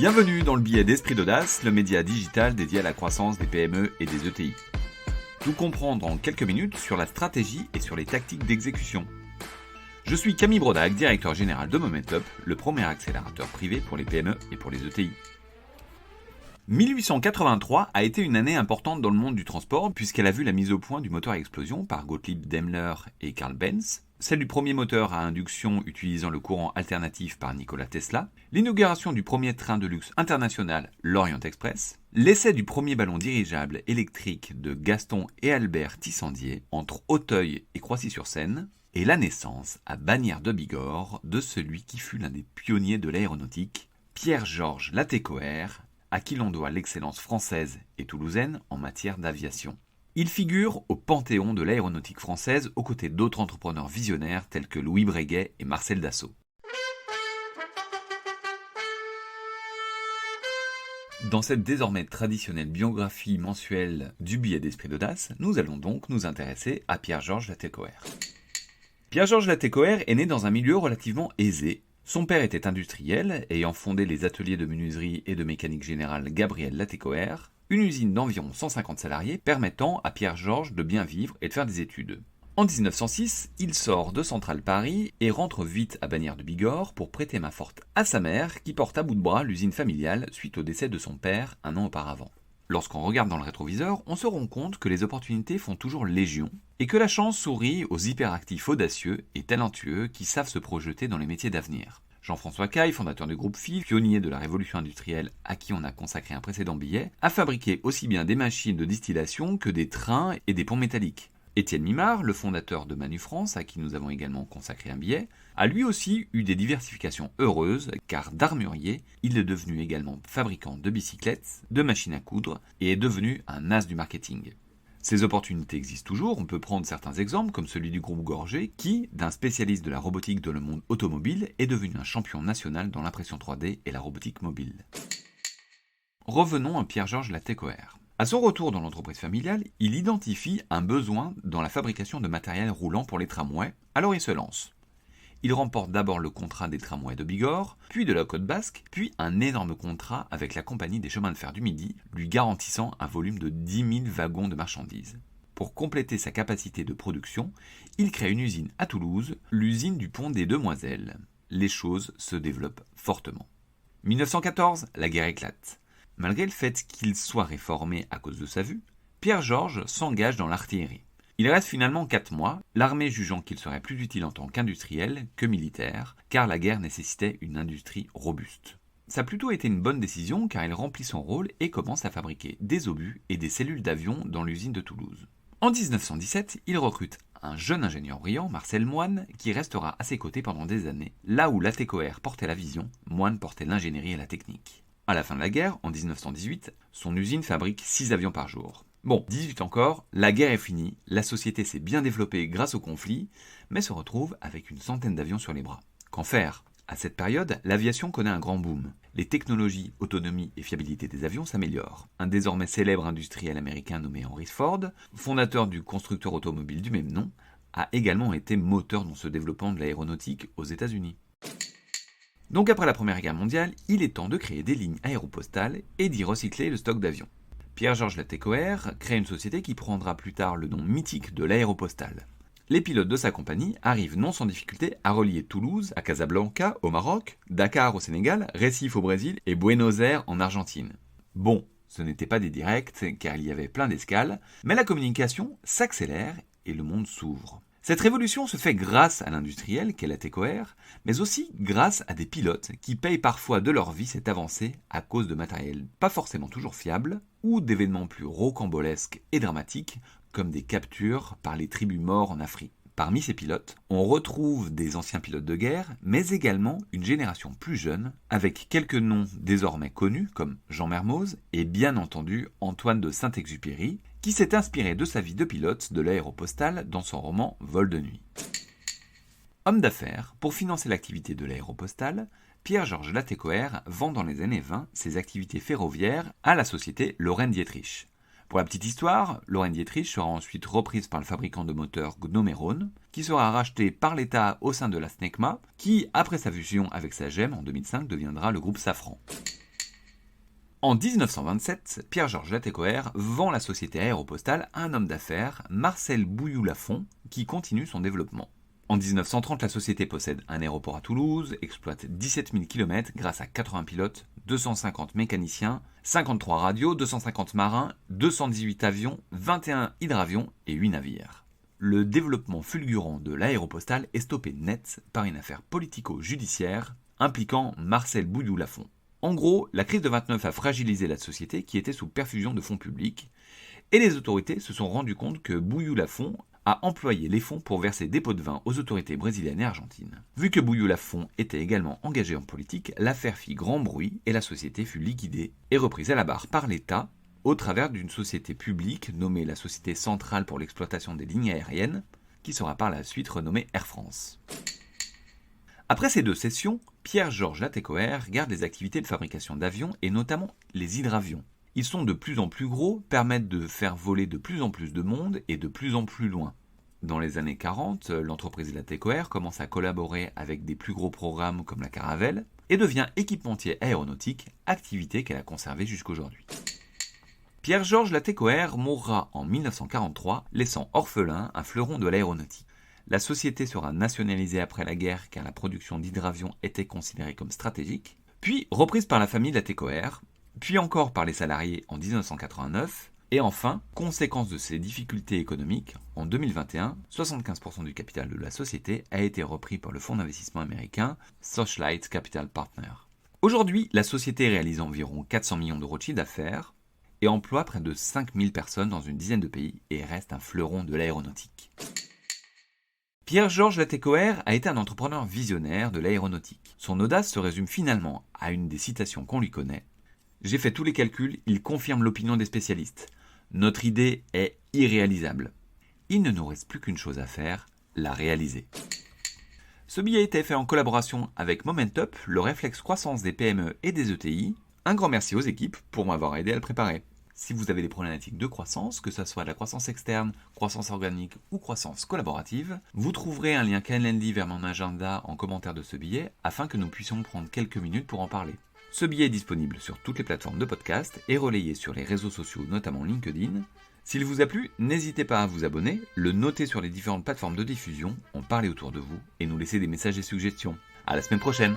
Bienvenue dans le billet d'Esprit d'Audace, le média digital dédié à la croissance des PME et des ETI. Tout comprendre en quelques minutes sur la stratégie et sur les tactiques d'exécution. Je suis Camille Brodac, directeur général de Momentup, le premier accélérateur privé pour les PME et pour les ETI. 1883 a été une année importante dans le monde du transport puisqu'elle a vu la mise au point du moteur à explosion par Gottlieb Daimler et Karl Benz, celle du premier moteur à induction utilisant le courant alternatif par Nikola Tesla, l'inauguration du premier train de luxe international, l'Orient Express, l'essai du premier ballon dirigeable électrique de Gaston et Albert Tissandier entre Auteuil et Croissy-sur-Seine, et la naissance à Bagnères de Bigorre de celui qui fut l'un des pionniers de l'aéronautique, Pierre-Georges Latécoère, à qui l'on doit l'excellence française et toulousaine en matière d'aviation. Il figure au panthéon de l'aéronautique française aux côtés d'autres entrepreneurs visionnaires tels que Louis Breguet et Marcel Dassault. Dans cette désormais traditionnelle biographie mensuelle du billet d'Esprit d'Audace, nous allons donc nous intéresser à Pierre-Georges Latécoère. Pierre-Georges Latécoère est né dans un milieu relativement aisé. Son père était industriel, ayant fondé les ateliers de menuiserie et de mécanique générale Gabriel Latécoère, une usine d'environ 150 salariés permettant à Pierre-Georges de bien vivre et de faire des études. En 1906, il sort de Centrale Paris et rentre vite à Bagnères de Bigorre pour prêter main forte à sa mère qui porte à bout de bras l'usine familiale suite au décès de son père un an auparavant. Lorsqu'on regarde dans le rétroviseur, on se rend compte que les opportunités font toujours légion et que la chance sourit aux hyperactifs audacieux et talentueux qui savent se projeter dans les métiers d'avenir. Jean-François Caille, fondateur du groupe Phil, pionnier de la révolution industrielle à qui on a consacré un précédent billet, a fabriqué aussi bien des machines de distillation que des trains et des ponts métalliques. Étienne Mimard, le fondateur de Manu France, à qui nous avons également consacré un billet, a lui aussi eu des diversifications heureuses, car d'armurier, il est devenu également fabricant de bicyclettes, de machines à coudre, et est devenu un as du marketing. Ces opportunités existent toujours, on peut prendre certains exemples comme celui du groupe Gorgé qui, d'un spécialiste de la robotique dans le monde automobile, est devenu un champion national dans l'impression 3D et la robotique mobile. Revenons à Pierre-Georges Latécoère. À son retour dans l'entreprise familiale, il identifie un besoin dans la fabrication de matériel roulant pour les tramways, alors il se lance. Il remporte d'abord le contrat des tramways de Bigorre, puis de la Côte Basque, puis un énorme contrat avec la Compagnie des chemins de fer du Midi, lui garantissant un volume de 10 000 wagons de marchandises. Pour compléter sa capacité de production, il crée une usine à Toulouse, l'usine du pont des Demoiselles. Les choses se développent fortement. 1914, la guerre éclate. Malgré le fait qu'il soit réformé à cause de sa vue, Pierre-Georges s'engage dans l'artillerie. Il reste finalement 4 mois, l'armée jugeant qu'il serait plus utile en tant qu'industriel que militaire, car la guerre nécessitait une industrie robuste. Ça a plutôt été une bonne décision car il remplit son rôle et commence à fabriquer des obus et des cellules d'avion dans l'usine de Toulouse. En 1917, il recrute un jeune ingénieur brillant, Marcel Moine, qui restera à ses côtés pendant des années. Là où Latécoère portait la vision, Moine portait l'ingénierie et la technique. À la fin de la guerre, en 1918, son usine fabrique 6 avions par jour. Bon, 18 encore, la guerre est finie, la société s'est bien développée grâce au conflit, mais se retrouve avec une centaine d'avions sur les bras. Qu'en faire ? À cette période, l'aviation connaît un grand boom. Les technologies, autonomie et fiabilité des avions s'améliorent. Un désormais célèbre industriel américain nommé Henry Ford, fondateur du constructeur automobile du même nom, a également été moteur dans ce développement de l'aéronautique aux États-Unis. Donc après la Première Guerre mondiale, il est temps de créer des lignes aéropostales et d'y recycler le stock d'avions. Pierre-Georges Latécoère crée une société qui prendra plus tard le nom mythique de l'aéropostale. Les pilotes de sa compagnie arrivent non sans difficulté à relier Toulouse à Casablanca au Maroc, Dakar au Sénégal, Recife au Brésil et Buenos Aires en Argentine. Bon, ce n'étaient pas des directs car il y avait plein d'escales, mais la communication s'accélère et le monde s'ouvre. Cette révolution se fait grâce à l'industriel qu'est Latécoère, mais aussi grâce à des pilotes qui payent parfois de leur vie cette avancée à cause de matériel pas forcément toujours fiable ou d'événements plus rocambolesques et dramatiques comme des captures par les tribus morts en Afrique. Parmi ces pilotes, on retrouve des anciens pilotes de guerre, mais également une génération plus jeune, avec quelques noms désormais connus comme Jean Mermoz et bien entendu Antoine de Saint-Exupéry, qui s'est inspiré de sa vie de pilote de l'aéropostale dans son roman Vol de nuit. Homme d'affaires, pour financer l'activité de l'aéropostale, Pierre-Georges Latécoère vend dans les années 20 ses activités ferroviaires à la société Lorraine Dietrich. Pour la petite histoire, Lorraine Dietrich sera ensuite reprise par le fabricant de moteurs Gnomeron, qui sera racheté par l'État au sein de la SNECMA, qui, après sa fusion avec Sagem en 2005, deviendra le groupe Safran. En 1927, Pierre-Georges Latécoère vend la société aéropostale à un homme d'affaires, Marcel Bouilloux-Lafont, qui continue son développement. En 1930, la société possède un aéroport à Toulouse, exploite 17 000 km grâce à 80 pilotes, 250 mécaniciens, 53 radios, 250 marins, 218 avions, 21 hydravions et 8 navires. Le développement fulgurant de l'aéropostale est stoppé net par une affaire politico-judiciaire impliquant Marcel Bouilloux-Lafont. En gros, la crise de 29 a fragilisé la société qui était sous perfusion de fonds publics, et les autorités se sont rendues compte que Bouilloux-Lafont a employé les fonds pour verser des pots de vin aux autorités brésiliennes et argentines. Vu que Bouilloux-Lafont était également engagé en politique, l'affaire fit grand bruit et la société fut liquidée et reprise à la barre par l'État au travers d'une société publique nommée la Société Centrale pour l'exploitation des lignes aériennes, qui sera par la suite renommée Air France. Après ces deux cessions, Pierre-Georges Latécoère garde les activités de fabrication d'avions et notamment les hydravions. Ils sont de plus en plus gros, permettent de faire voler de plus en plus de monde et de plus en plus loin. Dans les années 40, l'entreprise Latécoère commence à collaborer avec des plus gros programmes comme la Caravelle et devient équipementier aéronautique, activité qu'elle a conservée jusqu'aujourd'hui. Pierre-Georges Latécoère mourra en 1943, laissant orphelin un fleuron de l'aéronautique. La société sera nationalisée après la guerre car la production d'hydravions était considérée comme stratégique, puis reprise par la famille Latécoère, puis encore par les salariés en 1989, et enfin, conséquence de ces difficultés économiques, en 2021, 75% du capital de la société a été repris par le fonds d'investissement américain Searchlight Capital Partners. Aujourd'hui, la société réalise environ 400 millions d'euros de chiffre d'affaires et emploie près de 5000 personnes dans une dizaine de pays et reste un fleuron de l'aéronautique. Pierre-Georges Latécoère a été un entrepreneur visionnaire de l'aéronautique. Son audace se résume finalement à une des citations qu'on lui connaît. J'ai fait tous les calculs, il confirme l'opinion des spécialistes. Notre idée est irréalisable. Il ne nous reste plus qu'une chose à faire, la réaliser. Ce billet a été fait en collaboration avec Momentup, le réflexe croissance des PME et des ETI. Un grand merci aux équipes pour m'avoir aidé à le préparer. Si vous avez des problématiques de croissance, que ce soit de la croissance externe, croissance organique ou croissance collaborative, vous trouverez un lien Calendly vers mon agenda en commentaire de ce billet afin que nous puissions prendre quelques minutes pour en parler. Ce billet est disponible sur toutes les plateformes de podcast et relayé sur les réseaux sociaux, notamment LinkedIn. S'il vous a plu, n'hésitez pas à vous abonner, le noter sur les différentes plateformes de diffusion, en parler autour de vous et nous laisser des messages et suggestions. À la semaine prochaine!